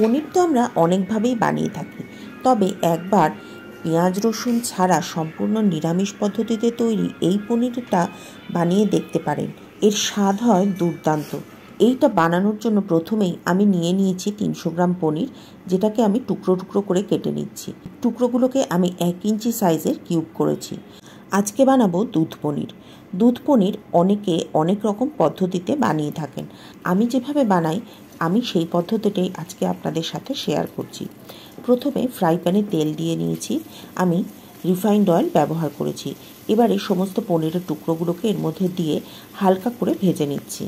পনির তো আমরা অনেকভাবেই বানিয়ে থাকি, তবে একবার পেঁয়াজ রসুন ছাড়া সম্পূর্ণ নিরামিষ পদ্ধতিতে তৈরি এই পনিরটা বানিয়ে দেখতে পারেন। এর স্বাদ হয় দুর্দান্ত। এইটা বানানোর জন্য প্রথমেই আমি নিয়ে নিয়েছি 300 গ্রাম পনির, যেটাকে আমি টুকরো টুকরো করে কেটে নিচ্ছি। টুকরোগুলোকে আমি 1 ইঞ্চি সাইজের কিউব করেছি। আজকে বানাবো দুধ পনির। দুধ পনির অনেকে অনেক রকম পদ্ধতিতে বানিয়ে থাকেন। আমি যেভাবে বানাই আমি সেই পদ্ধতিটাই আজকে আপনাদের সাথে শেয়ার করছি। প্রথমে ফ্রাই প্যানে তেল দিয়ে নিয়েছি। আমি রিফাইন্ড অয়েল ব্যবহার করেছি। এবারে সমস্ত পনিরের টুকরোগুলোকে এর মধ্যে দিয়ে হালকা করে ভেজে নিচ্ছি।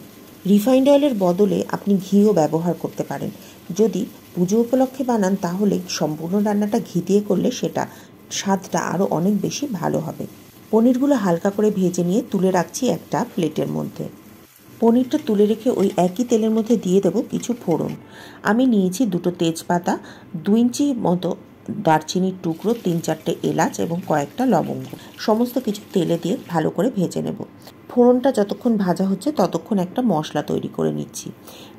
রিফাইন্ড অয়েলের বদলে আপনি ঘিও ব্যবহার করতে পারেন। যদি পুজো উপলক্ষে বানান তাহলে সম্পূর্ণ রান্নাটা ঘি দিয়ে করলে সেটা স্বাদটা আরও অনেক বেশি ভালো হবে। পনিরগুলো হালকা করে ভেজে নিয়ে তুলে রাখছি একটা প্লেটের মধ্যে। পনিরটা তুলে রেখে ওই একই তেলের মধ্যে দিয়ে দেবো কিছু ফোড়ন। আমি নিয়েছি 2টো তেজপাতা, 2 ইঞ্চি মতো দারচিনির টুকরো, 3-4টে এলাচ এবং কয়েকটা লবঙ্গ। সমস্ত কিছু তেলে দিয়ে ভালো করে ভেজে নেব। ফোড়নটা যতক্ষণ ভাজা হচ্ছে ততক্ষণ একটা মশলা তৈরি করে নিচ্ছি।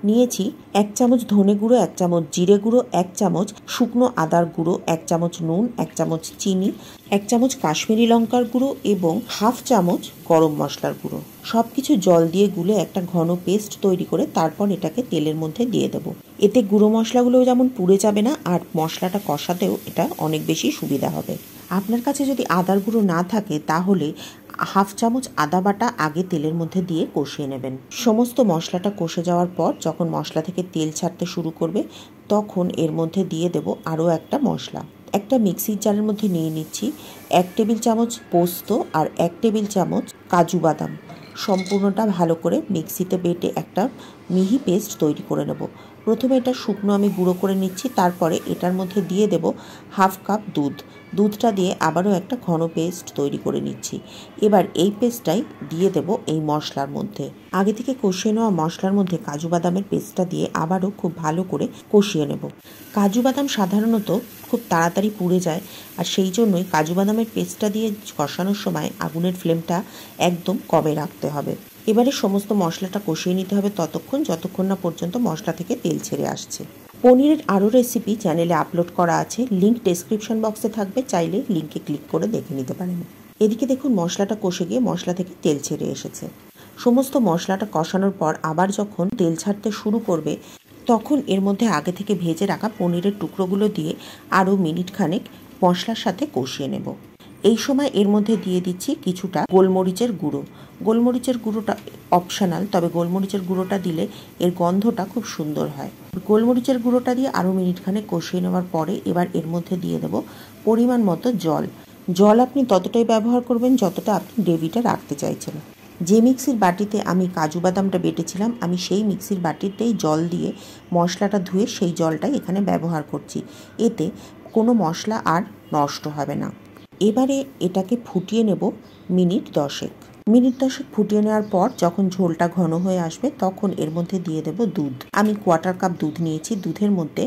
নিয়েছি 1 চামচ ধনে গুঁড়ো, 1 চামচ জিরে গুঁড়ো, 1 চামচ শুকনো আদার গুঁড়ো, 1 চামচ নুন, 1 চামচ চিনি, 1 চামচ কাশ্মীরি লঙ্কার গুঁড়ো এবং 1/2 চামচ গরম মশলার গুঁড়ো। সব কিছু জল দিয়ে গুলে একটা ঘন পেস্ট তৈরি করে তারপর এটাকে তেলের মধ্যে দিয়ে দেবো। এতে গুঁড়ো মশলাগুলো যেমন পুড়ে যাবে না, আর মশলাটা কষাতেও এটা অনেক বেশি সুবিধা হবে। আপনার কাছে যদি আদার গুঁড়ো না থাকে তাহলে 1/2 চামচ আদা বাটা আগে তেলের মধ্যে দিয়ে কষিয়ে নেবেন। সমস্ত মশলাটা কষে যাওয়ার পর যখন মশলা থেকে তেল ছাড়তে শুরু করবে তখন এর মধ্যে দিয়ে দেব আরও একটা মশলা। একটা মিক্সির জারের মধ্যে নিয়ে নিচ্ছি 1 টেবিল চামচ পোস্ত আর 1 টেবিল চামচ কাজু বাদাম। সম্পূর্ণটা ভালো করে মিক্সিতে বেটে একটা মিহি পেস্ট তৈরি করে নেব। প্রথমে এটা শুকনো আমি গুঁড়ো করে নিচ্ছি, তারপরে এটার মধ্যে দিয়ে দেব 1/2 কাপ দুধ। দুধটা দিয়ে আবারও একটা ঘন পেস্ট তৈরি করে নিচ্ছি। এবার এই পেস্টটাই দিয়ে দেব এই মশলার মধ্যে। আগে থেকে কষিয়ে নেওয়া মশলার মধ্যে কাজু বাদামের পেস্টটা দিয়ে আবারও খুব ভালো করে কষিয়ে নেব। কাজু বাদাম সাধারণত খুব তাড়াতাড়ি পুড়ে যায়, আর সেই জন্যই কাজু বাদামের পেস্টটা দিয়ে কষানোর সময় আগুনের ফ্লেমটা একদম কমে রাখতে হবে। এবারে সমস্ত মশলাটা কষিয়ে নিতে হবে যতক্ষণ না পর্যন্ত মশলা থেকে তেল ছেড়ে আসছে। পনিরের আরও রেসিপি চ্যানেলে আপলোড করা আছে, লিঙ্ক ডেসক্রিপশন বক্সে থাকবে, চাইলে লিঙ্কে ক্লিক করে দেখে নিতে পারেন। এদিকে দেখুন মশলাটা কষে গিয়ে মশলা থেকে তেল ছেড়ে এসেছে। সমস্ত মশলাটা কষানোর পর আবার যখন তেল ছাড়তে শুরু করবে তখন এর মধ্যে আগে থেকে ভেজে রাখা পনিরের টুকরোগুলো দিয়ে আরও মিনিট খানেক মশলার সাথে কষিয়ে নেব। এই সময় এর মধ্যে দিয়ে দিচ্ছি কিছুটা গোলমরিচের গুঁড়ো। গোলমরিচের গুঁড়োটা অপশনাল, তবে গোলমরিচের গুঁড়োটা দিলে এর গন্ধটা খুব সুন্দর হয়। গোলমরিচের গুঁড়োটা দিয়ে আরও মিনিট খানেক কষিয়ে নেওয়ার পরে এবার এর মধ্যে দিয়ে দেব পরিমাণ মতো জল। জল আপনি ততটাই ব্যবহার করবেন যতটা আপনি গ্রেভিটা রাখতে চাইছেন। যে মিক্সির বাটিতে আমি কাজু বাদামটা বেটেছিলাম আমি সেই মিক্সির বাটিতেই জল দিয়ে মশলাটা ধুয়ে সেই জলটাই এখানে ব্যবহার করছি। এতে কোনো মশলা আর নষ্ট হবে না। এবারে এটাকে ফুটিয়ে নেব মিনিট 10 ফুটিয়ে নেওয়ার পর যখন ঝোলটা ঘন হয়ে আসবে তখন এর মধ্যে দিয়ে দেব দুধ। আমি 1/4 কাপ দুধ নিয়েছি। দুধের মধ্যে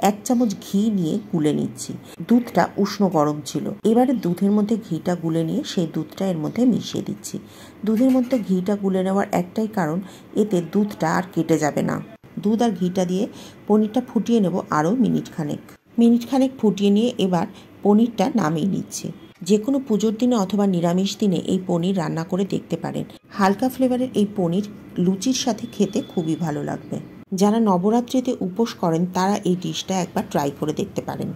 1 চামচ ঘি নিয়ে গুলে নিচ্ছি। দুধটা উষ্ণ গরম ছিল। এবারে দুধের মধ্যে ঘিটা গুলে নিয়ে সেই দুধটা এর মধ্যে মিশিয়ে দিচ্ছি। দুধের মধ্যে ঘিটা গুলে নেওয়ার একটাই কারণ, এতে দুধটা আর কেটে যাবে না। দুধ আর ঘিটা দিয়ে পনিরটা ফুটিয়ে নেব আরও মিনিট খানেক ফুটিয়ে নিয়ে এবার পনিরটা নামিয়ে নিচ্ছি। যে কোনো পুজোর দিনে অথবা নিরামিষ দিনে এই পনির রান্না করে দেখতে পারেন। হালকা ফ্লেভারের এই পনির লুচির সাথে খেতে খুবই ভালো লাগবে। যারা নবরাত্রিতে উপোস করেন তারা এই ডিশটা একবার ট্রাই করে দেখতে পারেন।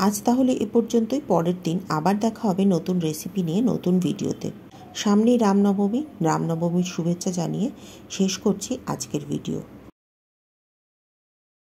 আজ তাহলে এ পর্যন্তই। পরের দিন আবার দেখা হবে নতুন রেসিপি নিয়ে নতুন ভিডিওতে। সামনেই রামনবমীর শুভেচ্ছা জানিয়ে শেষ করছি আজকের ভিডিও।